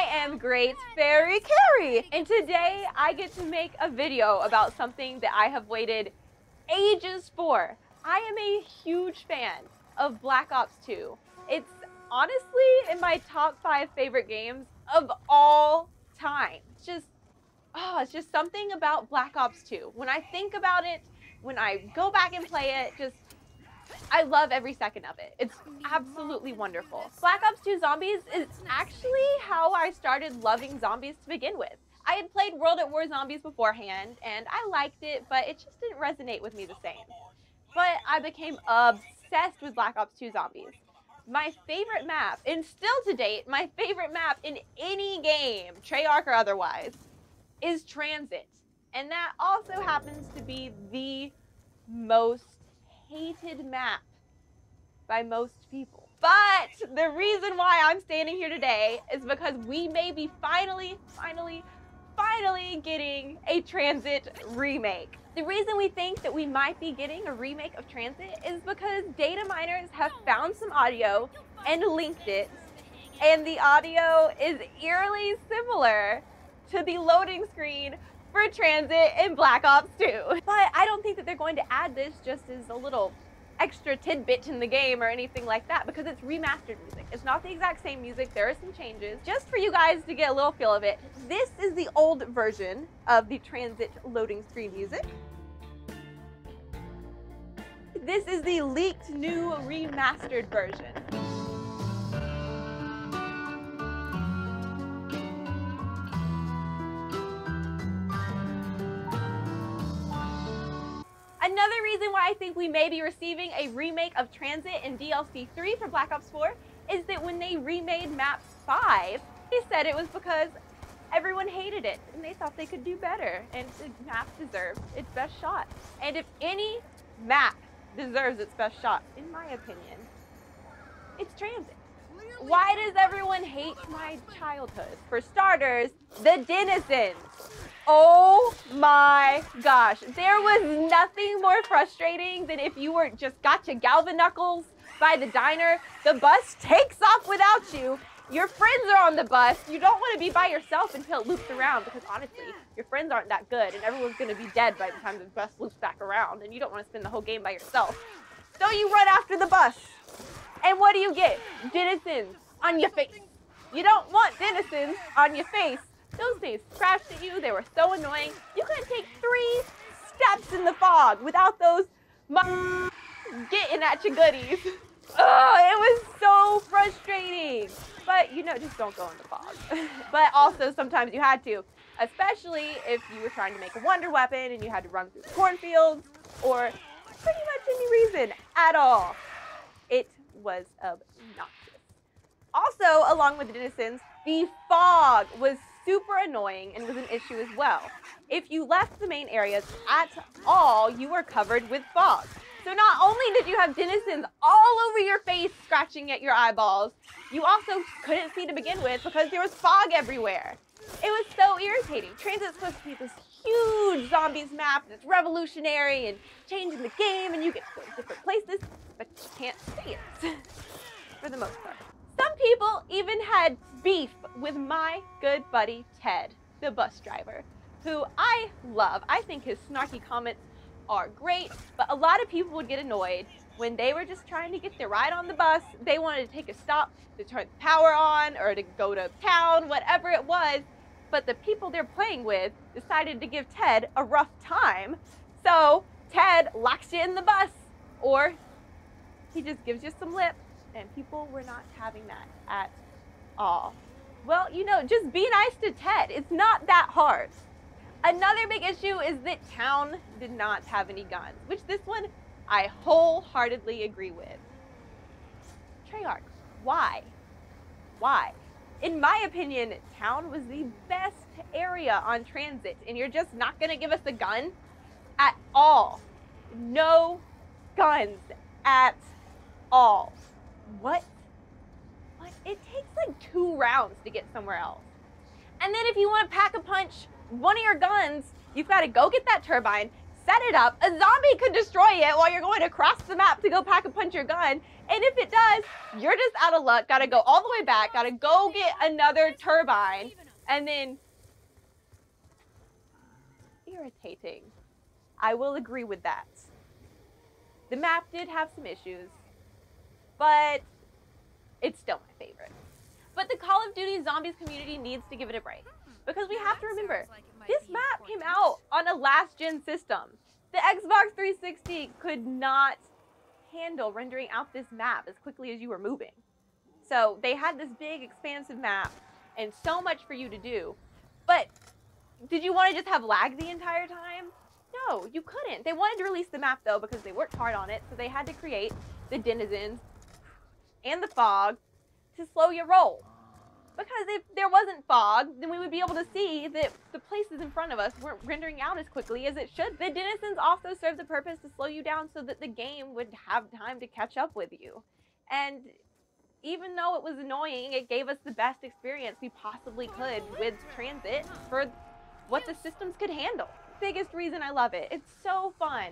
I am GreatFairyCari, and today I get to make a video about something that I have waited ages for. I am a huge fan of Black Ops 2. It's honestly in my top 5 favorite games of all time. It's just something about Black Ops 2. When I think about it, when I go back and play it, I love every second of it. It's absolutely wonderful. Black Ops 2 Zombies is actually how I started loving zombies to begin with. I had played World at War Zombies beforehand, and I liked it, but it just didn't resonate with me the same. But I became obsessed with Black Ops 2 Zombies. My favorite map, and still to date, my favorite map in any game, Treyarch or otherwise, is Transit. And that also happens to be the most hated map by most people. But the reason why I'm standing here today is because we may be finally getting a Transit remake. The reason we think that we might be getting a remake of Transit is because data miners have found some audio and linked it, and the audio is eerily similar to the loading screen for Transit in Black Ops 2. But I don't think that they're going to add this just as a little extra tidbit in the game or anything like that, because it's remastered music. It's not the exact same music. There are some changes. Just for you guys to get a little feel of it, this is the old version of the Transit loading screen music. This is the leaked new remastered version. Another reason why I think we may be receiving a remake of Transit in DLC 3 for Black Ops 4 is that when they remade Map 5, they said it was because everyone hated it and they thought they could do better, and the map deserved its best shot. And if any map deserves its best shot, in my opinion, it's Transit. Why does everyone hate my childhood? For starters, the denizens. Oh my gosh. There was nothing more frustrating than if you were just got your Galvin Knuckles by the diner, the bus takes off without you, your friends are on the bus, you don't want to be by yourself until it loops around, because honestly, your friends aren't that good and everyone's going to be dead by the time the bus loops back around, and you don't want to spend the whole game by yourself. So you run after the bus. And what do you get? Denizens on your face. You don't want denizens on your face. Those things scratched at you. They were so annoying. You couldn't take 3 steps in the fog without those getting at your goodies. Oh, it was so frustrating. But, you know, just don't go in the fog. But also, sometimes you had to, especially if you were trying to make a wonder weapon and you had to run through the cornfields, or pretty much any reason at all. It was obnoxious. Also, along with the denizens, the fog was super annoying and was an issue as well. If you left the main areas at all, you were covered with fog. So not only did you have denizens all over your face scratching at your eyeballs, you also couldn't see to begin with because there was fog everywhere. It was so irritating. Transit's supposed to be this huge zombies map that's revolutionary and changing the game, and you get to go to different places, but you can't see it for the most part. Some people even had beef with my good buddy Ted, the bus driver, who I love. I think his snarky comments are great, but a lot of people would get annoyed when they were just trying to get their ride on the bus. They wanted to take a stop to turn the power on or to go to town, whatever it was, but the people they're playing with decided to give Ted a rough time. So Ted locks you in the bus, or he just gives you some lip, and people were not having that at all. Well, you know, just be nice to Ted. It's not that hard. Another big issue is that town did not have any guns, which this one I wholeheartedly agree with. Treyarch, why? Why? In my opinion, town was the best area on Transit, and you're just not gonna give us a gun at all. No guns at all. What? It takes like 2 rounds to get somewhere else. And then if you want to pack a punch one of your guns, you've got to go get that turbine, set it up. A zombie could destroy it while you're going across the map to go pack a punch your gun. And if it does, you're just out of luck. Gotta go all the way back. Gotta go get another turbine. And then, irritating. I will agree with that. The map did have some issues, but it's still my favorite. But the Call of Duty Zombies community needs to give it a break. Because we have to remember, this map came out on a last-gen system. The Xbox 360 could not handle rendering out this map as quickly as you were moving. So they had this big, expansive map and so much for you to do. But did you want to just have lag the entire time? No, you couldn't. They wanted to release the map, though, because they worked hard on it. So they had to create the denizens and the fog to slow your roll. Because if there wasn't fog, then we would be able to see that the places in front of us weren't rendering out as quickly as it should. The denizens also serve the purpose to slow you down so that the game would have time to catch up with you. And even though it was annoying, it gave us the best experience we possibly could with transit for what the systems could handle. Biggest reason I love it. It's so fun.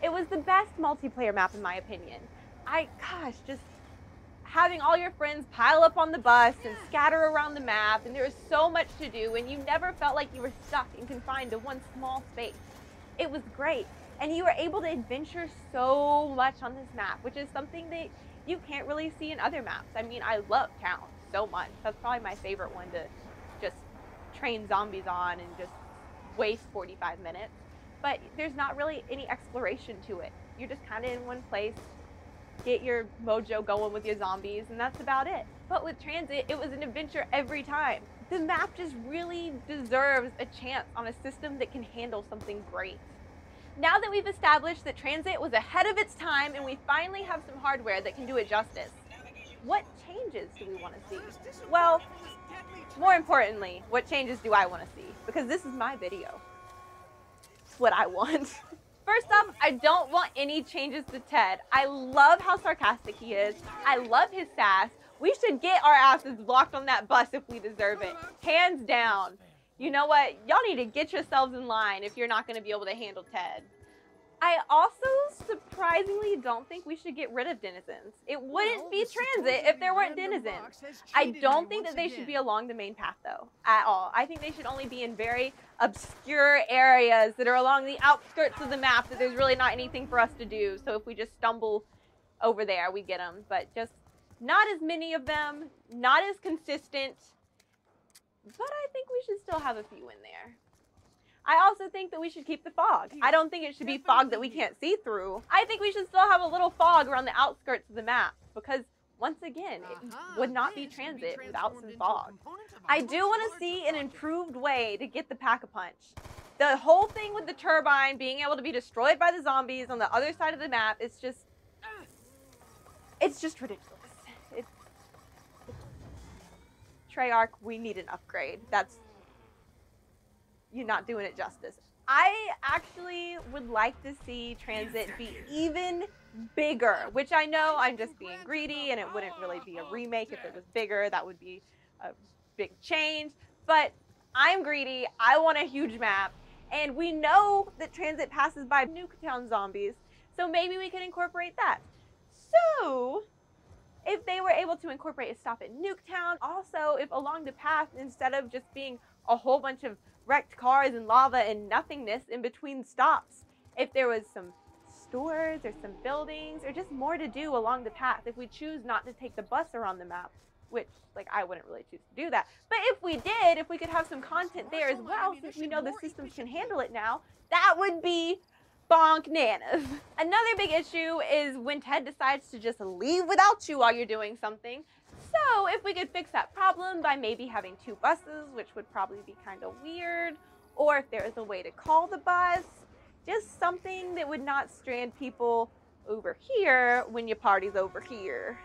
It was the best multiplayer map in my opinion. Just having all your friends pile up on the bus and scatter around the map, and there was so much to do, and you never felt like you were stuck and confined to one small space. It was great, and you were able to adventure so much on this map, which is something that you can't really see in other maps. I mean, I love Town so much. That's probably my favorite one to just train zombies on and just waste 45 minutes. But there's not really any exploration to it. You're just kind of in one place, get your mojo going with your zombies, and that's about it. But with Transit, it was an adventure every time. The map just really deserves a chance on a system that can handle something great. Now that we've established that Transit was ahead of its time and we finally have some hardware that can do it justice, what changes do we want to see? Well, more importantly, what changes do I want to see? Because this is my video. It's what I want. First off, I don't want any changes to Ted. I love how sarcastic he is. I love his sass. We should get our asses blocked on that bus if we deserve it. Hands down. You know what? Y'all need to get yourselves in line if you're not going to be able to handle Ted. I also surprisingly don't think we should get rid of denizens. It wouldn't be Transit if there weren't denizens. I don't think that they should be along the main path though, at all. I think they should only be in very obscure areas that are along the outskirts of the map that there's really not anything for us to do. So if we just stumble over there, we get them. But just not as many of them, not as consistent. But I think we should still have a few in there. I also think that we should keep the fog. I don't think it should be fog that we can't see through. I think we should still have a little fog around the outskirts of the map because, once again, it would not be Transit without some fog. I do want to see an improved way to get the Pack-a-Punch. The whole thing with the turbine being able to be destroyed by the zombies on the other side of the map is just... it's just ridiculous. Treyarch, we need an upgrade. You're not doing it justice. I actually would like to see Transit be even bigger, which I know I'm just being greedy and it wouldn't really be a remake if it was bigger. That would be a big change, but I'm greedy. I want a huge map, and we know that Transit passes by Nuketown zombies, so maybe we could incorporate that. So if they were able to incorporate a stop at Nuketown, also if along the path, instead of just being a whole bunch of wrecked cars and lava and nothingness in between stops, if there was some stores or some buildings or just more to do along the path, if we choose not to take the bus around the map, which, like, I wouldn't really choose to do that. But if we did, if we could have some content there as well, since we know the systems can handle it now, that would be bonk-nanas. Another big issue is when Ted decides to just leave without you while you're doing something. So if we could fix that problem by maybe having 2 buses, which would probably be kind of weird, or if there is a way to call the bus, just something that would not strand people over here when your party's over here.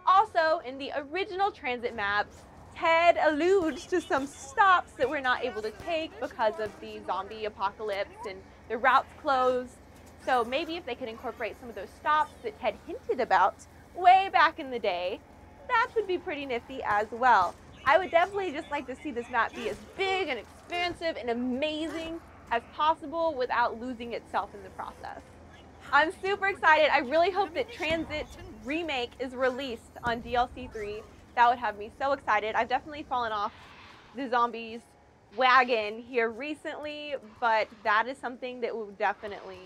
Also, in the original Transit map, Ted alludes to some stops that we're not able to take because of the zombie apocalypse and the routes closed. So maybe if they could incorporate some of those stops that Ted hinted about way back in the day, that would be pretty nifty as well. I would definitely just like to see this map be as big and expansive and amazing as possible without losing itself in the process. I'm super excited. I really hope that Transit Remake is released on DLC 3. That would have me so excited. I've definitely fallen off the zombies wagon here recently, but that is something that will definitely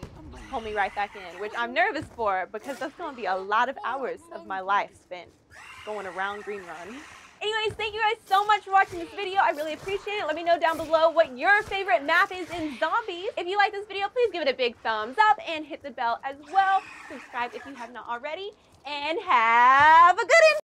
pull me right back in, which I'm nervous for because that's going to be a lot of hours of my life spent going around Green Run. Anyways, thank you guys so much for watching this video. I really appreciate it. Let me know down below what your favorite map is in Zombies. If you like this video, please give it a big thumbs up and hit the bell as well. Subscribe if you have not already. And have a good one!